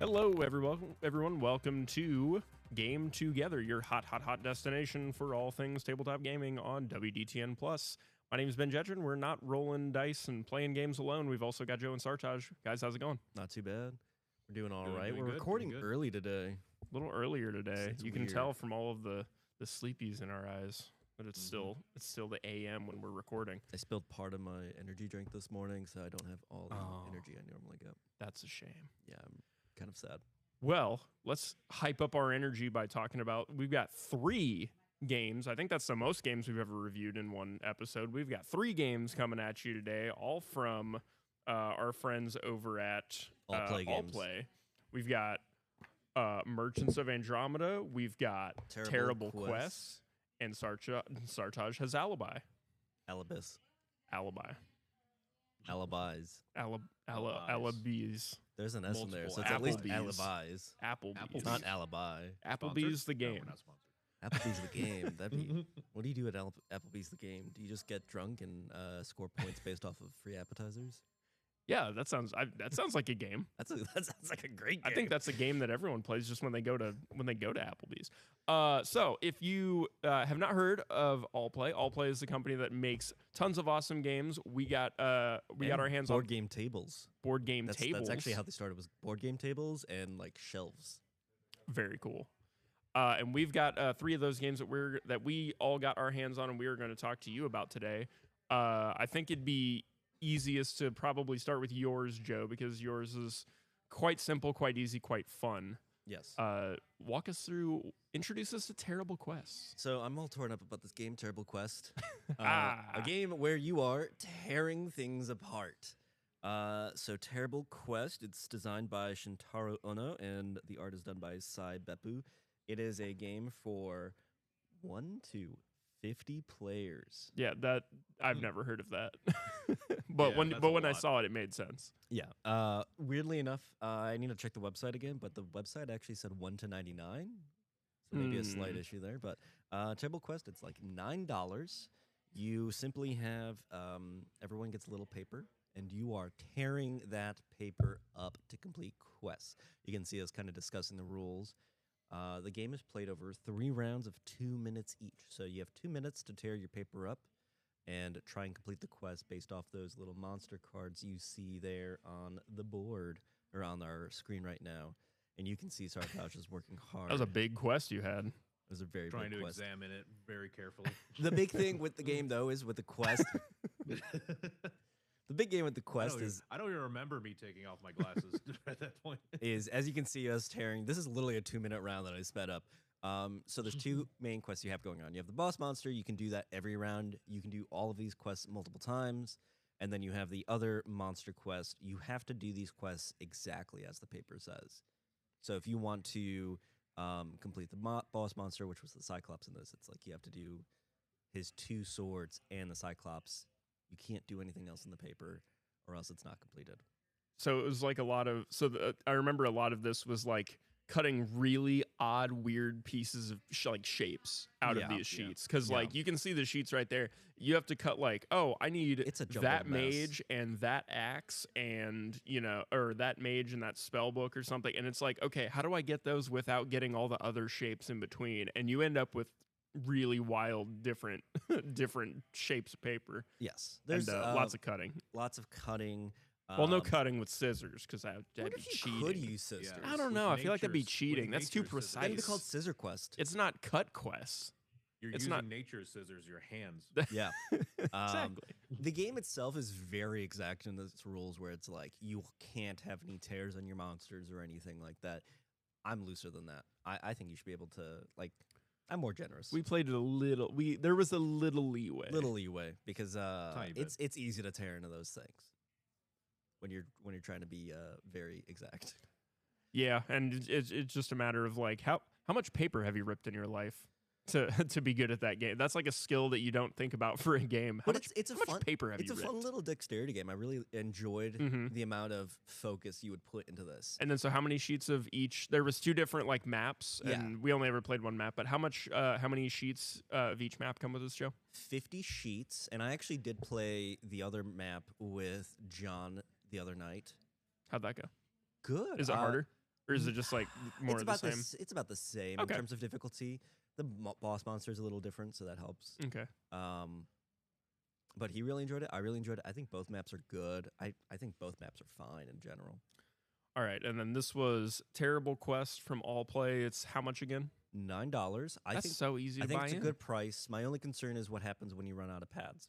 Hello, everyone. Welcome to Game Together, your hot destination for all things tabletop gaming on WDTN+. My name is Ben Jetron. We're not rolling dice and playing games alone. We've also got Joe and Sartaj. Guys, how's it going? Not too bad. We're doing all right. Doing We're good, recording doing good. early today. A little earlier today. It's you weird. can tell from all of the sleepies in our eyes that it's still the AM when we're recording. I spilled part of my energy drink this morning, so I don't have all the Oh. energy I normally get. That's a shame. Yeah, I'm kind of sad. Well, let's hype up our energy by talking about, we've got 3 games. I think that's the most games we've ever reviewed in one episode. We've got 3 games coming at you today, all from our friends over at Allplay games. Allplay. We've got Merchants of Andromeda. We've got Terrible Quest. And Sartaj has Alibi. Alibis. Alibi. Alibis. Alibis. There's an S in there, so it's Multiple at least Applebee's. alibis. Applebee's. It's not alibi. Applebee's the No, game. we're not sponsored. Applebee's the game. That'd be. What do you do at Applebee's the game? Do you just get drunk and score points based off of free appetizers? Yeah, that sounds like a game. That sounds like a great game. I think that's a game that everyone plays just when they go to Applebee's. So if you have not heard of Allplay, Allplay is the company that makes tons of awesome games. We got our hands on board game tables. board game tables. That's actually how they started. Was board game tables and like shelves. Very cool. And we've got 3 of those games that we all got our hands on, and we are going to talk to you about today. I think it'd be easiest to probably start with yours, Joe, because yours is quite simple, quite easy, quite fun. Yes. Walk us through, introduce us to Terrible Quest. So I'm all torn up about this game, Terrible Quest. Ah. A game where you are tearing things apart. So Terrible Quest, it's designed by Shintaro Ono, and the art is done by Sai Beppu. It is a game for 1 to 50 players. Yeah, that I've never heard of that. but Yeah, when that's but a when I lot. saw it, it made sense. Yeah. Weirdly enough, I need to check the website again, but the website actually said 1 to 99. So maybe a slight issue there. But Terrible Quest, it's like $9. You simply have everyone gets a little paper, and you are tearing that paper up to complete quests. You can see us kind of discussing the rules. The game is played over 3 rounds of 2 minutes each. So you have 2 minutes to tear your paper up and try and complete the quest based off those little monster cards you see there on the board or on our screen right now. And you can see Sartaj is working hard. That was a big quest you had. It was a very Trying big to quest. examine it very carefully. The big thing with the game, though, is with the quest. The big game with the quest I don't even remember me taking off my glasses at that point. is, as you can see us tearing, this is literally a 2-minute round that I sped up. So there's 2 main quests you have going on. You have the boss monster. You can do that every round. You can do all of these quests multiple times. And then you have the other monster quest. You have to do these quests exactly as the paper says. So if you want to complete the boss monster, which was the Cyclops in this, it's like you have to do his 2 swords and the Cyclops. You can't do anything else in the paper, or else it's not completed. So it was like a lot of I remember a lot of this was like cutting really odd, weird pieces of shapes out of these sheets, because like you can see the sheets right there. You have to cut like, oh, I need It's a jumbled that mess. mage and that axe and or that mage and that spell book or something, and it's like, okay, how do I get those without getting all the other shapes in between? And you end up with really wild, different shapes of paper. Yes, There's there's lots of cutting. lots of cutting. Well, no cutting with scissors, because that'd What be if you cheating. could use scissors? I don't know. I feel like that'd be cheating. That's too precise. That'd be called Scissor Quest. It's not cut quests. You're It's using not- nature's scissors, your hands. Yeah. Exactly. The game itself is very exact in its rules, where it's like you can't have any tears on your monsters or anything like that. I'm looser than that. I think you should be able to, like, I'm more generous. We played it a little. There was a little leeway. Little leeway, because Tiny bit. it's easy to tear into those things when you're trying to be very exact. Yeah, and it's just a matter of like how much paper have you ripped in your life to be good at that game? That's like a skill that you don't think about for a game. How much paper have you ripped? It's a fun little dexterity game. I really enjoyed Mhm. the amount of focus you would put into this. And then, so how many sheets of each? There was 2 different like maps, and we only ever played 1 map. But how many sheets of each map come with this, Joe? 50 sheets, and I actually did play the other map with John the other night. How'd that go? Good. Is it harder? or is it just like more It's of the about same? this. It's about the same Okay. in terms of difficulty. The boss monster is a little different, so that helps. Okay. But he really enjoyed it. I really enjoyed it. I think both maps are good. I think both maps are fine in general. All right, and then this was Terrible Quest from Allplay. It's how much again? $9. I That's think so easy I to think buy it's a in. good price. My only concern is what happens when you run out of pads.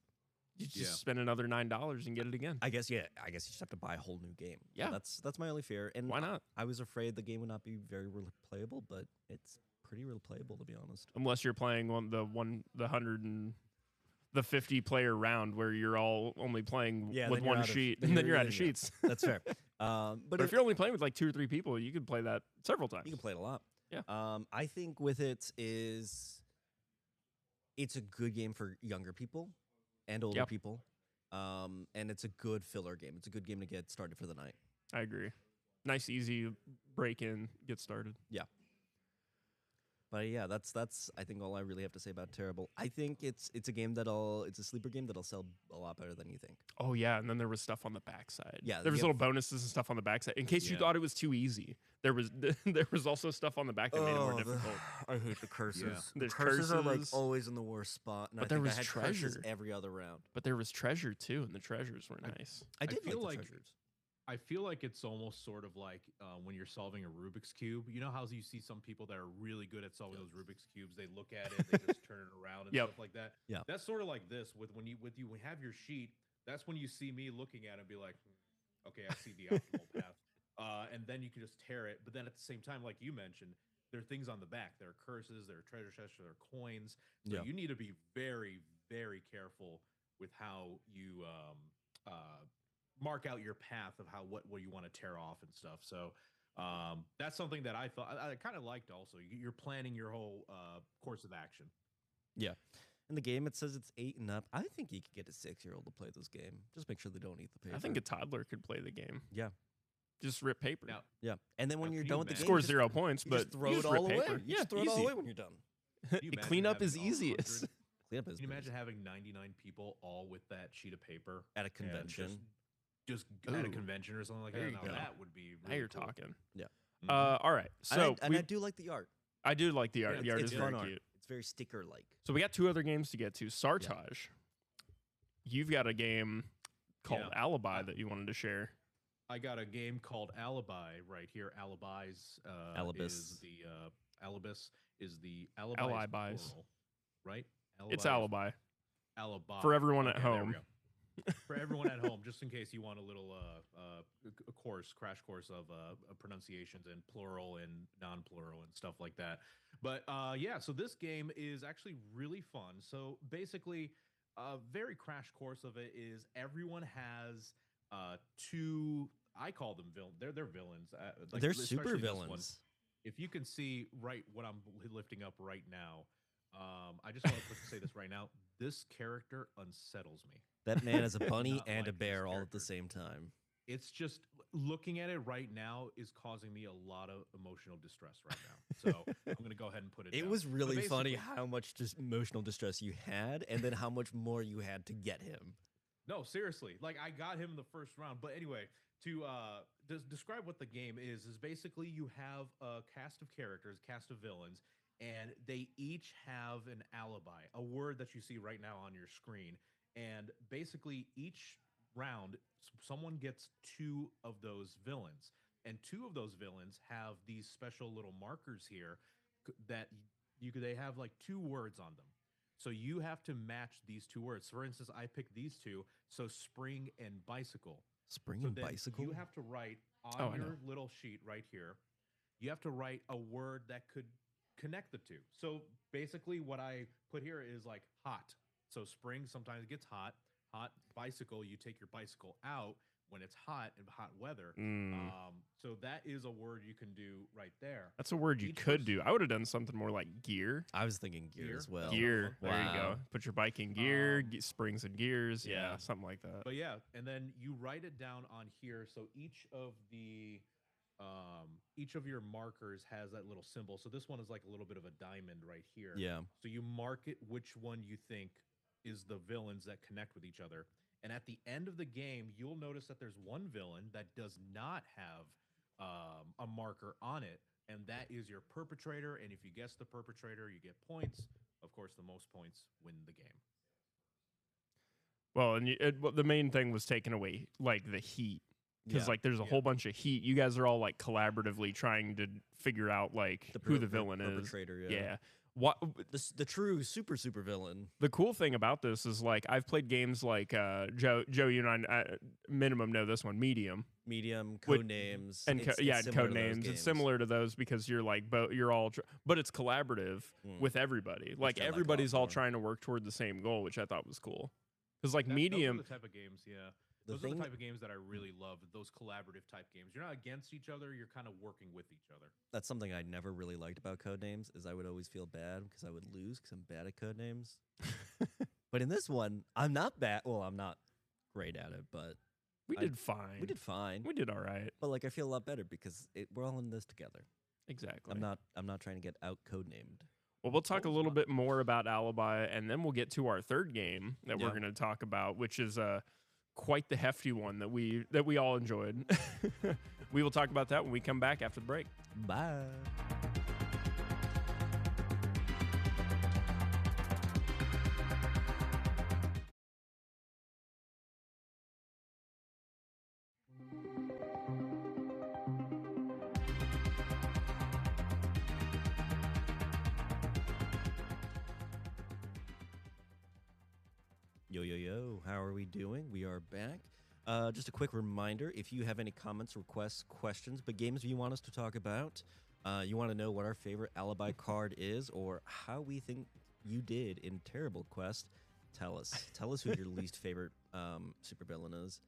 You just Yeah. spend another $9 and get it again. I guess you just have to buy a whole new game. So Yeah. that's my only fear. And Why not? I was afraid the game would not be very replayable, but it's pretty replayable to be honest. Unless you're playing the 50 player round where you're all only playing Yeah, with then you're one out of- sheet, then and then you're- you're out of then you're- sheets. That's fair. But if you're only playing with like 2 or 3 people, you could play that several times. you can play it a lot. Yeah. I think with it's a good game for younger people and older Yep. people. And it's a good filler game. It's a good game to get started for the night. I agree. Nice, easy break in, get started. But yeah, that's I think all I really have to say about Terrible. I think it's a game it's a sleeper game that'll sell a lot better than you think. Oh yeah, and then there was stuff on the backside. Yeah, there was you little bonuses and stuff on the backside. In case you Yeah. thought it was too easy, there was there was also stuff on the back that made it more difficult. I hate the curses. Yeah. There's curses are like curses. always in the worst spot. And But I there think was I had curses treasure. every other round. But there was treasure too, and the treasures were nice. I did feel like the like- treasures. I feel like it's almost sort of like when you're solving a Rubik's Cube. You know how you see some people that are really good at solving those Rubik's Cubes? They look at it, they just turn it around and Yep. stuff like that. Yeah. That's sort of like this with when you have your sheet. That's when you see me looking at it and be like, okay, I see the optimal path. And then you can just tear it. But then at the same time, like you mentioned, there are things on the back. There are curses, there are treasure chests, there are coins. So Yeah. you need to be very, very careful with how you mark out your path of what you want to tear off and stuff. So that's something that I thought I kind of liked. Also, you're planning your whole course of action. In the game, it says it's 8 and up. I think you could get a 6-year-old to play this game. Just make sure they don't eat the paper. I think a toddler could play the game. Yeah. Just rip paper. Now, Yeah. And then when Now, you're can done you with the imagine- game, Score you just- 0 points, you but just throw you it just rip all away. paper. You Yeah, just throw it all easy. away when you're done. can you imagine Cleanup is having all easiest. 100 Cleanup is Can you imagine pretty having 99 people all with that sheet of paper at a and convention. just at a Ooh. convention or something like There that? you Now go. that would be. Now really you're cool. talking. Mhm. All right. So and I do like the art. I do like the art. Yeah, The art it's is fun very art. cute. It's very sticker-like. So we got 2 other games to get to. Sartaj. You've got a game called Yeah. Alibi that you wanted to share. I got a game called Alibi right here. Alibis Alibis. is the Alibis is the Alibis Alibis. plural, right? It's Alibis. Alibi. Alibi For everyone at Okay, there we home. go. For everyone at home, just in case you want a little crash course of pronunciations and plural and non-plural and stuff like that. But yeah, so this game is actually really fun. So basically, a very crash course of it is everyone has 2. I call them villains. They're villains. They're especially super this one. villains. If you can see right what I'm lifting up right now, I just want to say this right now. This character unsettles me. That man is a bunny Not and a like this bear all at character. the same time. It's just looking at it right now is causing me a lot of emotional distress right now. So I'm going to go ahead and put it It down. was But really funny basically- how much just emotional distress you had, and then how much more you had to get him. No, seriously. Like I got him in the first round. But anyway, to describe what the game is basically you have a cast of characters, cast of villains, and they each have an alibi, a word that you see right now on your screen. And basically each round, someone gets 2 of those villains. And 2 of those villains have these special little markers here that they have like 2 words on them. So you have to match these 2 words. For instance, I picked these 2, so spring and bicycle. Spring So and then bicycle? you have to write on Oh, I your know. little sheet right here. You have to write a word that could connect the 2. So basically, what I put here is like hot. So spring sometimes it gets hot. Hot bicycle. You take your bicycle out when it's hot and hot weather. Mm. So that is a word you can do right there. That's a word you Each could person- do. I would have done something more like gear. I was thinking gear, Gear? as well. Gear. There you go. Wow. Put your bike in gear, Um, springs and gears. Yeah, yeah. something like that. But yeah, and then you write it down on here. So each of your markers has that little symbol. So this one is like a little bit of a diamond right here. Yeah. So you mark it which one you think is the villains that connect with each other. And at the end of the game, you'll notice that there's one villain that does not have a marker on it, and that is your perpetrator. And if you guess the perpetrator, you get points. Of course, the most points win the game. Well, and the main thing was taking away like the heat because Yeah. like there's a whole bunch of heat. You guys are all like collaboratively trying to figure out like who the villain is. Perpetrator, Yeah. What the true super villain. the cool thing about this is like I've played games like Joe, you and I minimum know this one, Medium. Medium, With- code names, And similar to code those names. It's games. similar to those because you're like you're all, but it's collaborative with everybody. Like I like a lot everybody's all more. trying to work toward the same goal, which I thought was cool. Because like Those Medium, are the type of games, yeah. The Those are thing- the type of games that I really love. Those collaborative type games. You're not against each other. You're kind of working with each other. That's something I never really liked about code names is I would always feel bad because I would lose because I'm bad at code names. But in this one, I'm not bad. Well, I'm not great at it, but we I- did fine. we did fine. We did all right. But like I feel a lot better because we're all in this together. Exactly. I'm not trying to get out code named. Well, we'll talk a was little my- bit more about Alibi, and then we'll get to our third game that we're Yeah. going to talk about, which is quite the hefty one that we all enjoyed. We will talk about that when we come back after the break. Bye. Yo, yo, yo. How are we doing? We are back. Just a quick reminder, if you have any comments, requests, questions, but games you want us to talk about, you want to know what our favorite Alibi card is, or how we think you did in Terrible Quest, tell us. Tell us who your least favorite supervillain is.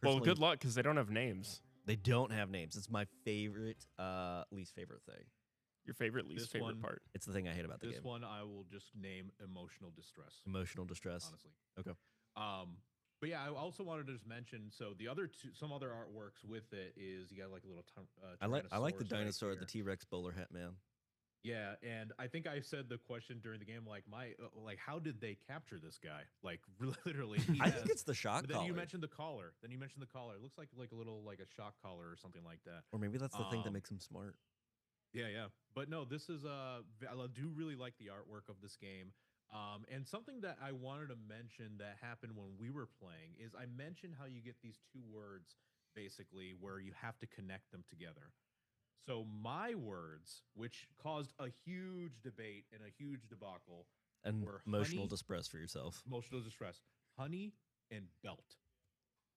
Well, Personally, good luck because they don't have names. They don't have names. It's my favorite, least favorite thing. Your favorite, least This favorite one- part. It's the thing I hate about the This game. one I will just name emotional distress. Emotional distress. Honestly. Okay. But yeah, I also wanted to just mention. So the other some other artworks with it is you got like a little. I like the Tyrannosaurus right dinosaur, here. the T-Rex bowler hat man. Yeah, and I think I said the question during the game, like how did they capture this guy? Like literally, he I think has- it's the shock But then collar. you mentioned the collar. It looks like a little like a shock collar or something like that. Or maybe that's the thing that Um, makes him smart. Yeah. But no, this is I do really like the artwork of this game. And something that I wanted to mention that happened when we were playing is I mentioned how you get these two words basically where you have to connect them together. So my words, which caused a huge debate and a huge debacle, And were emotional honey- distress for yourself. emotional distress, honey and belt.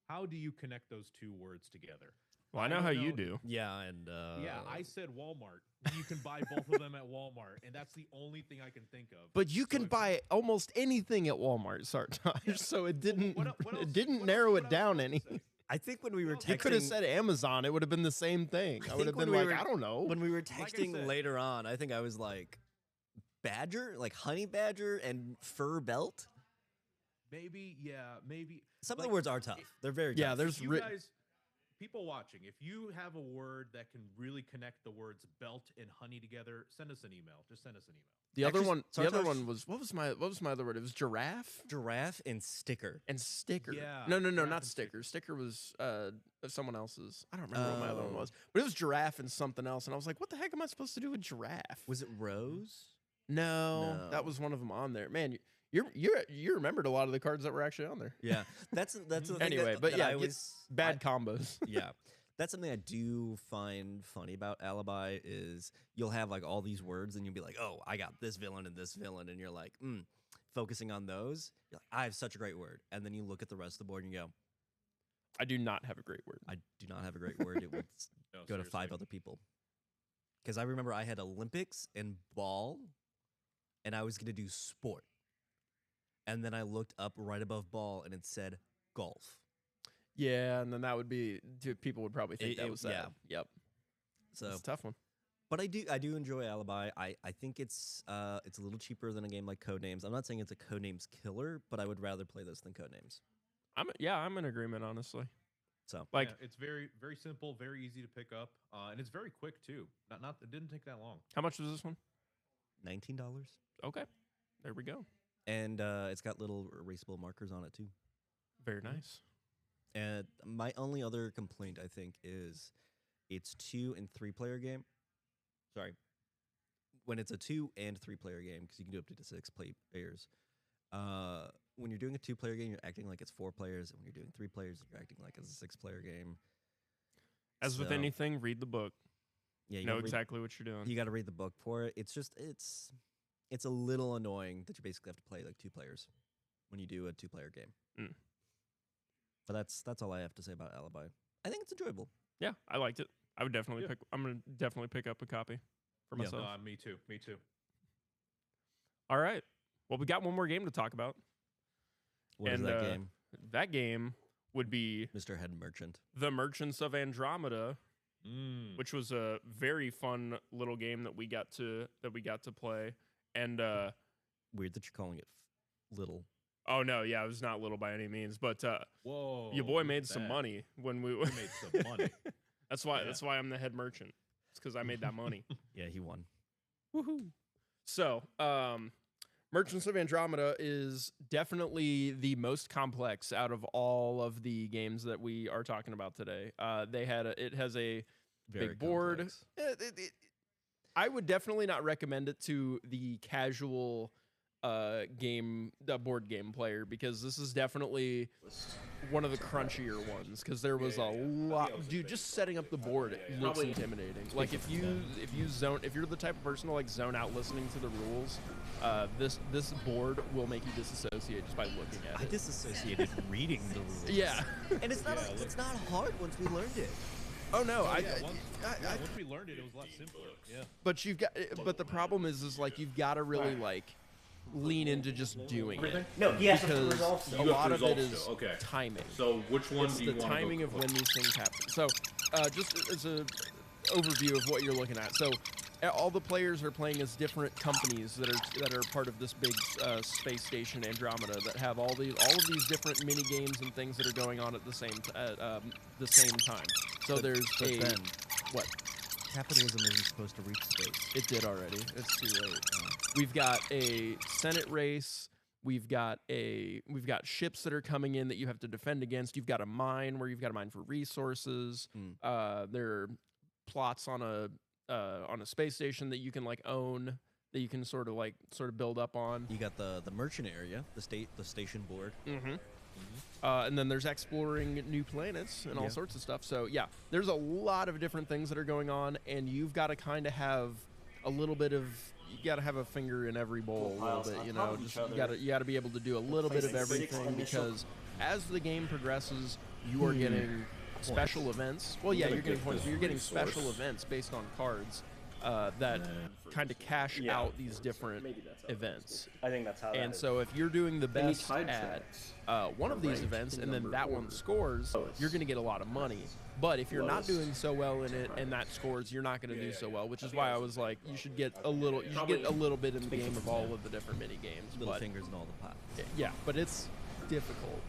How do you connect those two words together? Well, I know don't how you know. do. Yeah, and Yeah, I said Walmart. You can buy both of them at Walmart, and that's the only thing I can think of. But you So can if- buy almost anything at Walmart, Sartaj. Yeah. So it didn't What el- what else- it didn't what narrow else- it what else down do I any. say? I think when we were You texting, You could have said Amazon. It would have been the same thing. I would have think when been we like, were- I don't know. when we were I texting said- later on, I think I was like badger, like honey badger and fur belt. Maybe, yeah, maybe. Some of Like, the words are tough. They're very Yeah, tough. there's You ri- guys, people watching, if you have a word that can really connect the words belt and honey together, send us an email. Just send us an email. the other Actually, one. The other Sartaj- one was what was my other word? It was giraffe giraffe and sticker. and sticker. Yeah, No, giraffe not and sticker. Sticker was someone else's. I don't remember what my other one Oh. was, but it was giraffe and something else. And I was like, what the heck am I supposed to do with giraffe? Was it rose? No, No. that was one of them on there. Man, you remembered a lot of the cards that were actually on there. Yeah, that's the thing Anyway, that, but that yeah, I get was Bad combos. yeah. That's something I do find funny about Alibi is you'll have like all these words and you'll be like, oh, I got this villain and this villain. And you're like, focusing on those. You're like, I have such a great word. And then you look at the rest of the board and you go, I do not have a great word. I do not have a great word. It would No, go to 5 seriously. other people. Because I remember I had Olympics and ball and I was going to do sport. And then I looked up right above ball and it said golf. Yeah, and then that would be people would probably think It- that it- was sad. yeah. Yep. So It's a tough one. But I do enjoy Alibi. I think it's a little cheaper than a game like Codenames. I'm not saying it's a Codenames killer, but I would rather play this than Codenames. I'm in agreement, honestly. So Like Yeah, it's very, very simple, very easy to pick up, and it's very quick too. It didn't take that long. how much was this one? $19, Okay. There we go. and it's got little erasable markers on it too. Very nice. And my only other complaint, I think, is it's 2 and 3 player game. Sorry, when it's a 2 and 3 player game, because you can do up to 6 players. When you're doing a 2 player game, you're acting like it's 4 players, and when you're doing 3 players, you're acting like it's a 6 player game. As with anything, read the book. Yeah, you know exactly what you're doing. You got to read the book for it. It's just it's a little annoying that you basically have to play like 2 players when you do a 2 player game. But that's all I have to say about Alibi. I think it's enjoyable. Yeah, I liked it. I would definitely pick. I'm gonna definitely pick up a copy for myself. Me too. Me too. All right. Well, we got one more game to talk about. What is that game? That game would be Mr. Head Merchant. The Merchants of Andromeda, which was a very fun little game that we got to play. And weird that you're calling it little. Oh no, yeah, it was not little by any means, but whoa, your boy made some money when we made some money. That's why I'm the head merchant. It's because I made that money. Yeah, he won. Woohoo! So, Merchants of Andromeda is definitely the most complex out of all of the games that we are talking about today. It has a Very big board. complex. I would definitely not recommend it to the casual board game player, because this is definitely one of the crunchier ones, because there was a lot. Dude, just setting up the board looks intimidating. Like if you're the type of person to like zone out listening to the rules, this board will make you disassociate just by looking at it. I disassociated reading the rules. Yeah. And it's not it's not hard once we learned it. Oh no, once we learned it, it was a lot simpler. Yeah. But the problem is like you've got to really like lean into just doing it. No, he has to because resolve a still. lot of it results is still, okay. timing. So which one It's do you the want to timing go of when these things happen. So just as a overview of what you're looking at. So all the players are playing as different companies that are part of this big space station Andromeda that have all of these different mini games and things that are going on at the same time. So there's what? Capitalism isn't supposed to reach space. It did already. It's too late. We've got a Senate race. We've got ships that are coming in that you have to defend against. You've got a mine where you've got to mine for resources. There are plots on a space station that you can like own, that you can sort of build up on. You got the merchant area, the station board. And then there's exploring new planets and all sorts of stuff. So yeah, there's a lot of different things that are going on, and you've got to kind of have a little bit of, you got to have a finger in every bowl a little bit, you know. Just you got to be able to do a little bit of everything, because as the game progresses, you are getting special events. Well, yeah, you're getting points, but you're getting special events based on cards that kind of cash out these different events. I think that's how. And so if you're doing the best at one of these events and then that one scores, you're going to get a lot of money. But if you're not doing so well in it and that scores, you're not going to do so well, which is why I was like, you should get a little bit in the game of all of the different mini games. Little fingers in all the pots. Yeah, but it's difficult.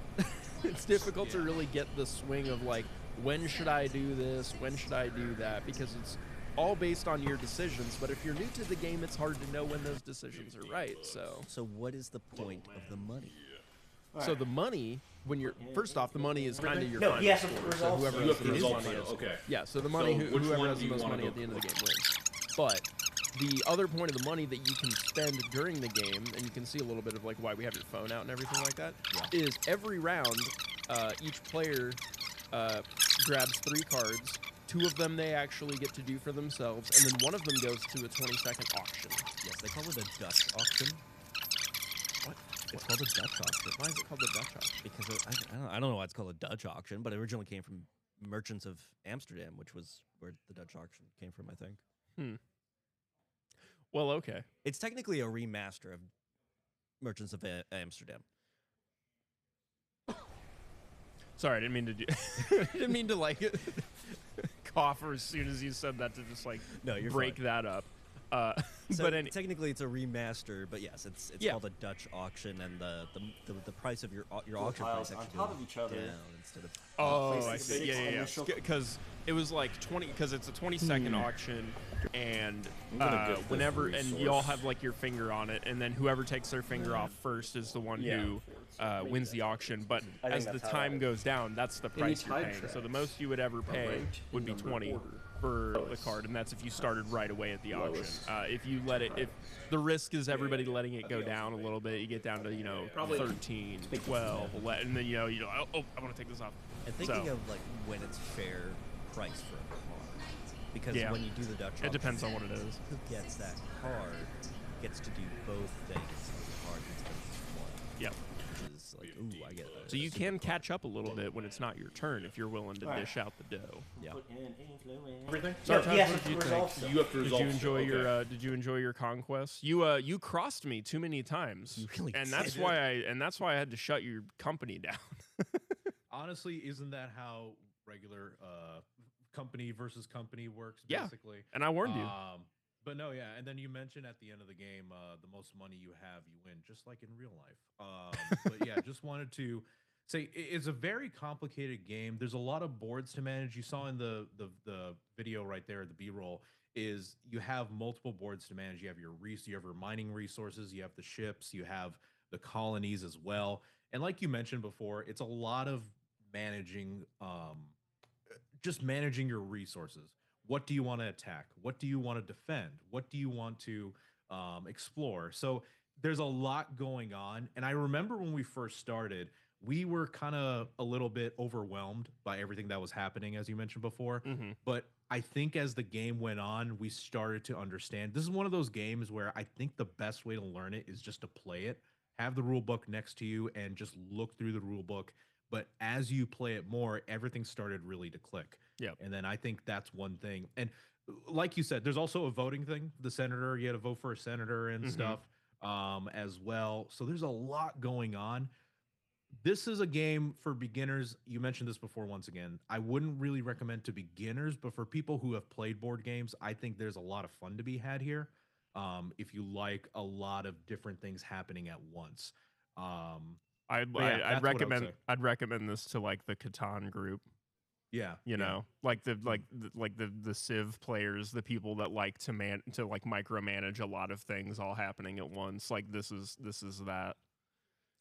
It's difficult to really get the swing of like, when should I do this? When should I do that? Because it's all based on your decisions. But if you're new to the game, it's hard to know when those decisions are right. So what is the point of the money? So the money, when you're first off, the money is kind of your No, final he has to score. So resolve whoever You has have the to most resolve money final, is, okay. yeah. So the money, So which whoever one has do the you most wanna money go at the end of the for? game wins. But the other point of the money that you can spend during the game, and you can see a little bit of like why we have your phone out and everything like that, is every round, each player grabs 3 cards. 2 of them they actually get to do for themselves, and then one of them goes to a 20-second auction. Yes, they call it a Dutch auction. What? It's called a Dutch auction. Why is it called the Dutch auction? Because I don't know why it's called a Dutch auction, but it originally came from Merchants of Amsterdam, which was where the Dutch auction came from, I think. Well, okay. It's technically a remaster of Merchants of Amsterdam. Sorry, I didn't mean to do. I didn't mean to like cough as soon as you said that to just like No, you're break fine. that up. So but technically, it's a remaster. But yes, it's called a Dutch auction, and the price of your auction price on actually top goes of each other. down instead of. oh, I places see. the Yeah. initial- Because it was like 20. Because it's a 20-second auction, and gonna get this whenever and you all resource. have like your finger on it, and then whoever takes their finger off first is the one who wins the auction. But I think as the that's how time that goes down, that's the price you're tide paying. So the tracks most you would ever pay ranked would be in numbered 20. order. for the card, and that's if you started right away at the auction. If you let it, if the risk is everybody letting it go down a little bit, you get down to 13, 12, 11, and then oh, I want to take this off. And thinking of like when it's fair price for a card, because when you do the Dutch auction, it depends on what it is. Who gets that card gets to do both things on the card instead of just one. Yep. Which is like, ooh, I get that. So you can catch up a little bit when it's not your turn if you're willing to dish out the dough. Yeah. Everything. So Yes, what did you think? you have to Did resolve. you enjoy your Did you enjoy your conquest? You crossed me too many times, You really and did. that's why I had to shut your company down. Honestly, isn't that how regular company versus company works? Yeah. Basically. And I warned you. But no, yeah. And then you mentioned at the end of the game, the most money you have, you win, just like in real life. But yeah, just wanted to say it's a very complicated game. There's a lot of boards to manage. You saw in the video right there, the B-roll, is you have multiple boards to manage. You have your mining resources, you have the ships, you have the colonies as well. And like you mentioned before, it's a lot of managing, just managing your resources. What do you want to attack? What do you want to defend? What do you want to explore? So there's a lot going on. And I remember when we first started, we were kind of a little bit overwhelmed by everything that was happening, as you mentioned before. Mm-hmm. But I think as the game went on, we started to understand. This is one of those games where I think the best way to learn it is just to play it, have the rule book next to you, and just look through the rule book. But as you play it more, everything started really to click. Yeah. And then I think that's one thing. And like you said, there's also a voting thing. The senator, you had to vote for a senator and stuff as well. So there's a lot going on. This is a game for beginners. You mentioned this before once again. I wouldn't really recommend to beginners, but for people who have played board games, I think there's a lot of fun to be had here. If you like a lot of different things happening at once. I'd recommend this to like the Catan group. Yeah, you know, like the Civ players, the people that like to micromanage a lot of things all happening at once. Like this is that.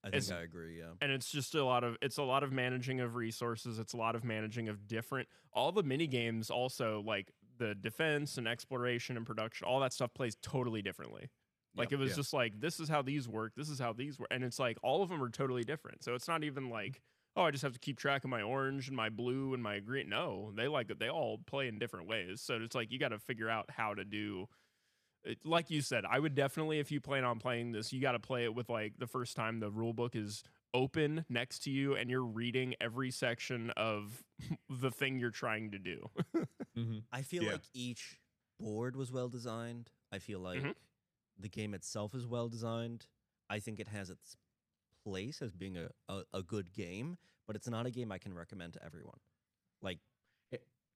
I think I agree. Yeah, and it's just a lot of managing of resources. It's a lot of managing of all the mini games. Also, like the defense and exploration and production, all that stuff plays totally differently. Like it was just like, this is how these work. This is how these work, and it's like all of them are totally different. So it's not even like, oh, I just have to keep track of my orange and my blue and my green. No, they all play in different ways. So it's like you got to figure out how to do it. Like you said, I would definitely, if you plan on playing this, you got to play it with like the first time the rule book is open next to you and you're reading every section of the thing you're trying to do. I feel like each board was well designed. I feel like the game itself is well designed. I think it has its place as being a good game, but it's not a game I can recommend to everyone. Like,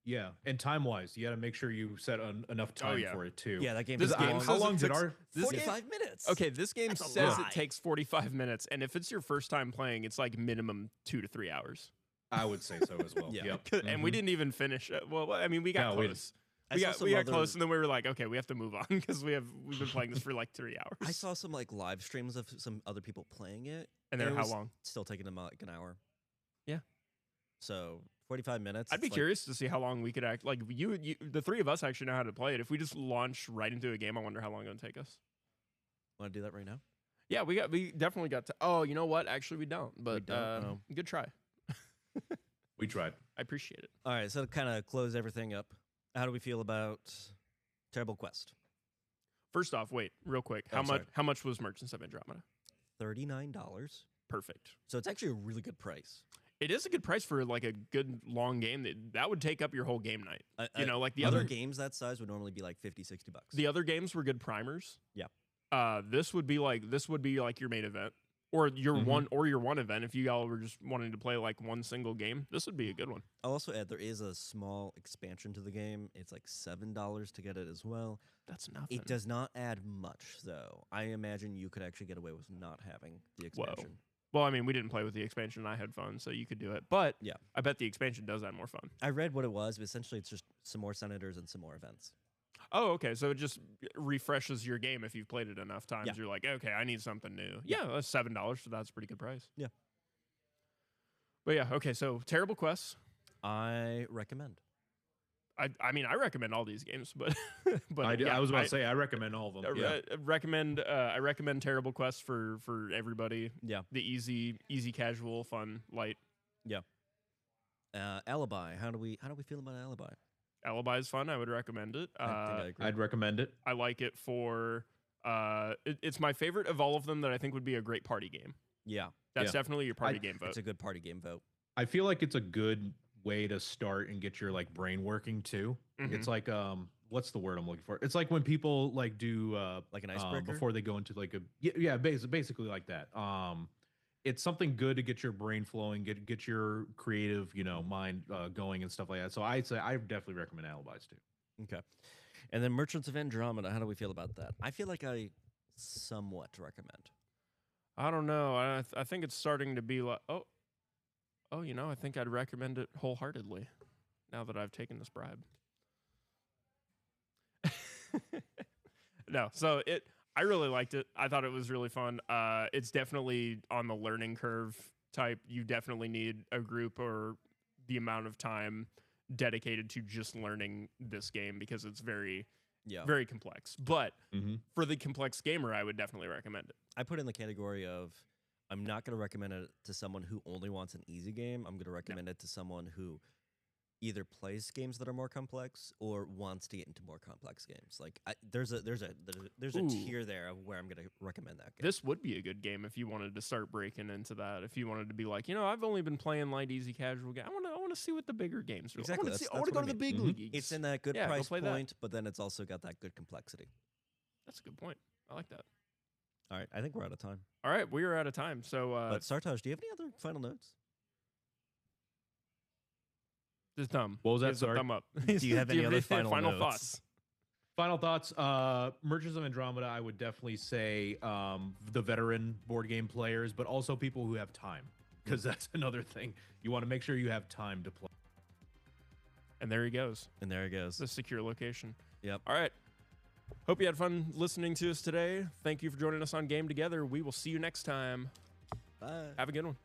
yeah, and time wise, you got to make sure you set enough time for it too. Yeah, that game. How long did our 45 minutes? Okay, this game says it takes 45 minutes, and if it's your first time playing, it's like minimum 2 to 3 hours. I would say so as well. Yeah. And we didn't even finish it. Well, I mean, we got close. We got close, and then we were like, okay, we have to move on because we've been playing this for like 3 hours. I saw some like live streams of some other people playing it, and they're how long? Still taking them like an hour. Yeah. So 45 minutes. I'd be curious to see how long we could act. Like you, the three of us actually know how to play it. If we just launch right into a game, I wonder how long it would take us. Want to do that right now? Yeah, we definitely got to. Oh, you know what? Actually, we don't. But good try. We tried. I appreciate it. All right, so to kind of close everything up, how do we feel about Terrible Quest? First off, wait, real quick. How much was Merchants of Andromeda? $39. Perfect. So it's actually a really good price. It is a good price for like a good long game. That would take up your whole game night. Like the other games that size would normally be like $50, $60. The other games were good primers. Yeah. This would be like your main event. Or your one event. If you all were just wanting to play like one single game, this would be a good one. I'll also add there is a small expansion to the game. It's like $7 to get it as well. That's nothing. It does not add much, though. I imagine you could actually get away with not having the expansion. Well, I mean, we didn't play with the expansion. And I had fun, so you could do it. But yeah, I bet the expansion does add more fun. I read what it was, but essentially it's just some more senators and some more events. Oh, okay. So it just refreshes your game if you've played it enough times. Yeah. You're like, okay, I need something new. Yeah, that's $7. So that's a pretty good price. Yeah. But yeah, okay. So Terrible Quests. I recommend. I mean, I recommend all these games, but I was about to say I recommend all of them. Yeah. I recommend Terrible Quest for everybody. Yeah. The easy, casual, fun, light. Yeah. Alibi. How do we feel about Alibi? Alibi is fun. I would recommend it. I think I agree. I'd recommend it. I like it for. It's my favorite of all of them that I think would be a great party game. Yeah. That's definitely your party game vote. It's a good party game vote. I feel like it's a good way to start and get your like brain working too. It's like what's the word I'm looking for? It's like when people like do like an icebreaker before they go into like a basically like that. It's something good to get your brain flowing, get your creative, mind going and stuff like that. So I'd say I definitely recommend Alibis too. Okay. And then Merchants of Andromeda, how do we feel about that? I feel like I somewhat recommend. I don't know. I think it's starting to be like oh, I think I'd recommend it wholeheartedly now that I've taken this bribe. No, so I really liked it. I thought it was really fun. It's definitely on the learning curve type. You definitely need a group or the amount of time dedicated to just learning this game because it's very complex. But for the complex gamer, I would definitely recommend it. I put in the category of I'm not going to recommend it to someone who only wants an easy game. I'm going to recommend it to someone who either plays games that are more complex or wants to get into more complex games. Like there's a tier there of where I'm going to recommend that game. This would be a good game if you wanted to start breaking into that. If you wanted to be like, I've only been playing light, easy, casual game. I want to see what the bigger games are. Exactly. I want to go to the big leagues. It's in that good price point, but then it's also got that good complexity. That's a good point. I like that. All right, I think we're out of time. All right, we are out of time. So, but Sartaj, do you have any other final notes? Just thumb. What was that? Sorry. Thumb up. Do you have any other final notes? Thoughts? Final thoughts. Merchants of Andromeda, I would definitely say the veteran board game players, but also people who have time, because that's another thing. You want to make sure you have time to play. And there he goes. The secure location. Yep. All right. Hope you had fun listening to us today. Thank you for joining us on Game Together. We will see you next time. Bye. Have a good one.